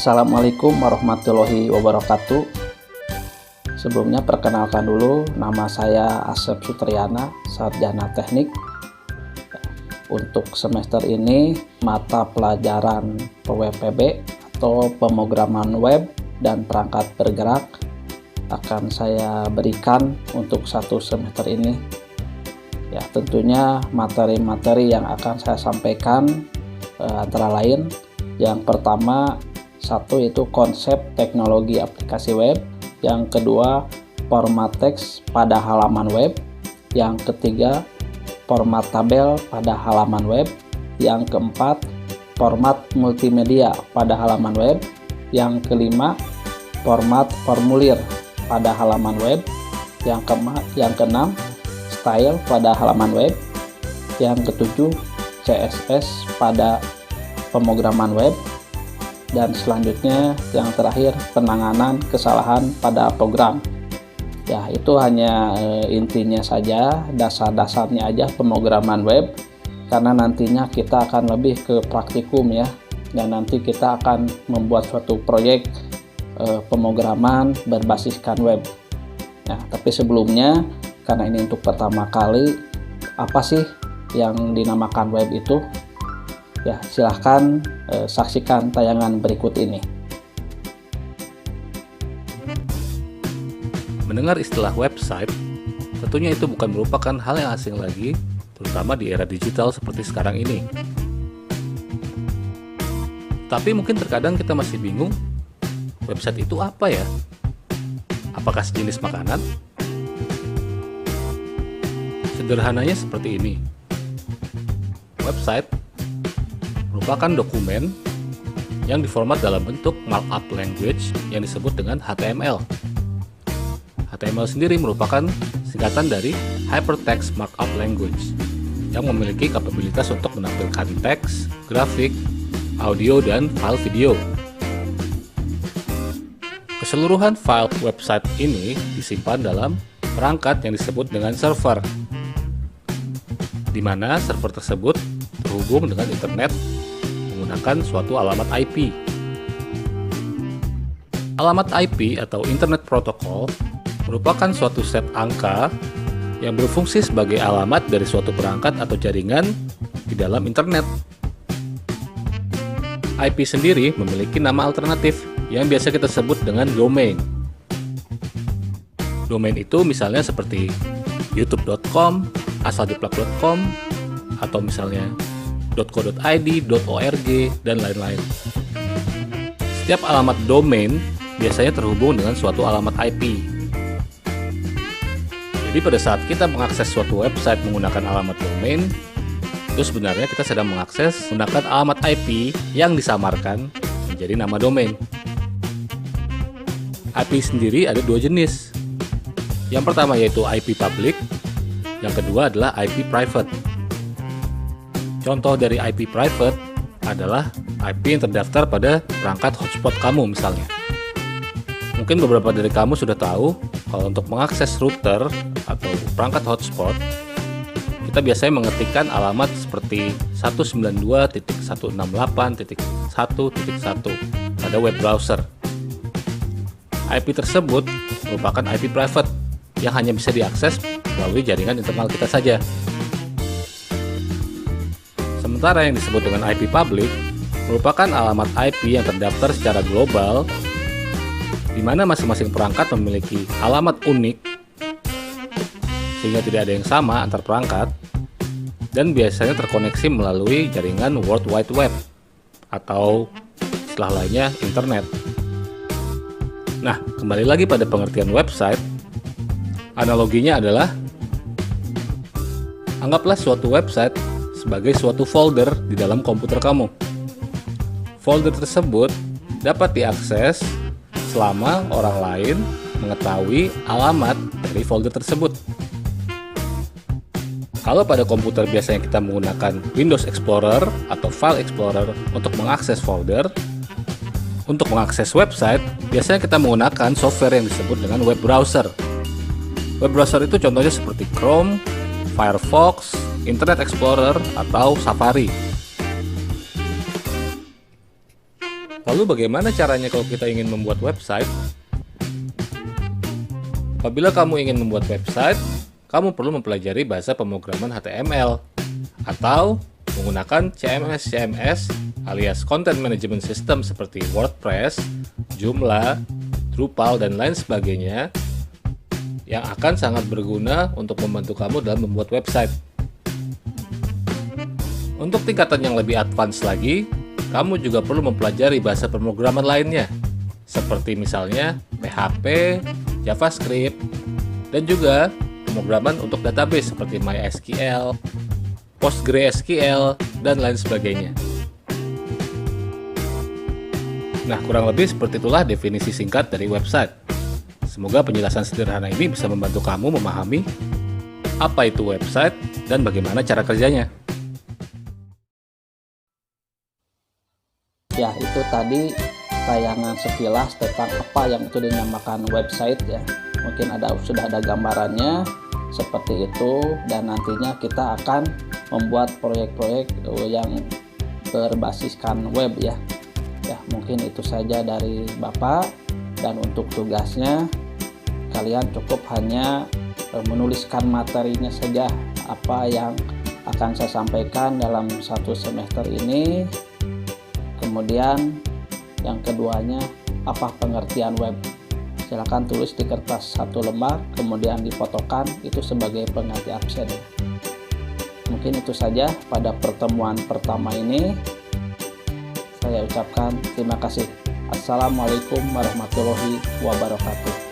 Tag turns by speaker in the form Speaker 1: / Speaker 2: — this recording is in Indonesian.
Speaker 1: Assalamualaikum warahmatullahi wabarakatuh. Sebelumnya perkenalkan dulu, nama saya Asep Sutriana, Sarjana Teknik. Untuk semester ini mata pelajaran PWPB atau pemrograman web dan perangkat bergerak akan saya berikan untuk satu semester ini. Ya, tentunya materi-materi yang akan saya sampaikan antara lain yang pertama itu konsep teknologi aplikasi web, yang kedua format teks pada halaman web, yang ketiga format tabel pada halaman web, yang keempat format multimedia pada halaman web, yang kelima format formulir pada halaman web, yang keenam style pada halaman web, yang ketujuh CSS pada pemrograman web, dan selanjutnya yang terakhir penanganan kesalahan pada program. Ya, itu hanya intinya saja, dasar-dasarnya aja pemrograman web, karena nantinya kita akan lebih ke praktikum ya, dan nanti kita akan membuat suatu proyek pemrograman berbasiskan web. Nah, tapi sebelumnya karena ini untuk pertama kali, apa sih yang dinamakan web itu? Ya, silahkan saksikan tayangan berikut ini.
Speaker 2: Mendengar istilah website, tentunya itu bukan merupakan hal yang asing lagi, terutama di era digital seperti sekarang ini. Tapi mungkin terkadang kita masih bingung, website itu apa ya? Apakah sejenis makanan? Sederhananya seperti ini. Website merupakan dokumen yang diformat dalam bentuk markup language yang disebut dengan HTML. HTML sendiri merupakan singkatan dari Hypertext Markup Language yang memiliki kapabilitas untuk menampilkan teks, grafik, audio, dan file video. Keseluruhan file website ini disimpan dalam perangkat yang disebut dengan server, di mana server tersebut terhubung dengan internet menggunakan suatu alamat IP. Alamat IP atau Internet Protocol merupakan suatu set angka yang berfungsi sebagai alamat dari suatu perangkat atau jaringan di dalam internet. IP sendiri memiliki nama alternatif yang biasa kita sebut dengan domain. Domain itu misalnya seperti youtube.com, asaljeplak.com, atau misalnya .co.id, .org, dan lain-lain. Setiap alamat domain biasanya terhubung dengan suatu alamat IP. Jadi pada saat kita mengakses suatu website menggunakan alamat domain, itu sebenarnya kita sedang mengakses menggunakan alamat IP yang disamarkan menjadi nama domain. IP sendiri ada dua jenis. Yang pertama yaitu IP public, yang kedua adalah IP private. Contoh dari IP private adalah IP yang terdaftar pada perangkat hotspot kamu misalnya. Mungkin beberapa dari kamu sudah tahu kalau untuk mengakses router atau perangkat hotspot, kita biasanya mengetikkan alamat seperti 192.168.1.1 pada web browser. IP tersebut merupakan IP private yang hanya bisa diakses melalui jaringan internal kita saja. Sementara yang disebut dengan IP public merupakan alamat IP yang terdaftar secara global, di mana masing-masing perangkat memiliki alamat unik, sehingga tidak ada yang sama antar perangkat, dan biasanya terkoneksi melalui jaringan World Wide Web, atau istilah lainnya internet. Nah, kembali lagi pada pengertian website, analoginya adalah, anggaplah suatu website sebagai suatu folder di dalam komputer kamu. Folder tersebut dapat diakses selama orang lain mengetahui alamat dari folder tersebut. Kalau pada komputer biasanya kita menggunakan Windows Explorer atau File Explorer untuk mengakses folder, untuk mengakses website biasanya kita menggunakan software yang disebut dengan web browser. Web browser itu contohnya seperti Chrome, Firefox, Internet Explorer, atau Safari. Lalu Lalu bagaimana caranya kalau kita ingin membuat website? Apabila kamu ingin membuat website, kamu perlu mempelajari bahasa pemrograman HTML atau menggunakan CMS alias Content Management System seperti WordPress, Joomla, Drupal, dan lain sebagainya yang akan sangat berguna untuk membantu kamu dalam membuat website. Untuk tingkatan yang lebih advance lagi, kamu juga perlu mempelajari bahasa pemrograman lainnya, seperti misalnya PHP, JavaScript, dan juga pemrograman untuk database seperti MySQL, PostgreSQL, dan lain sebagainya. Nah, kurang lebih seperti itulah definisi singkat dari website. Semoga penjelasan sederhana ini bisa membantu kamu memahami apa itu website dan bagaimana cara kerjanya.
Speaker 1: Ya, itu tadi tayangan sekilas tentang apa yang itu dinamakan website ya. Mungkin sudah ada gambarannya seperti itu, dan nantinya kita akan membuat proyek-proyek yang berbasiskan web ya. Ya, mungkin itu saja dari Bapak, dan untuk tugasnya kalian cukup hanya menuliskan materinya saja, apa yang akan saya sampaikan dalam satu semester ini. Kemudian yang keduanya, apa pengertian web. Silakan tulis di kertas 1 lembar, kemudian difotokan, itu sebagai pengganti absen. Mungkin itu saja pada pertemuan pertama ini. Saya ucapkan terima kasih. Assalamualaikum warahmatullahi wabarakatuh.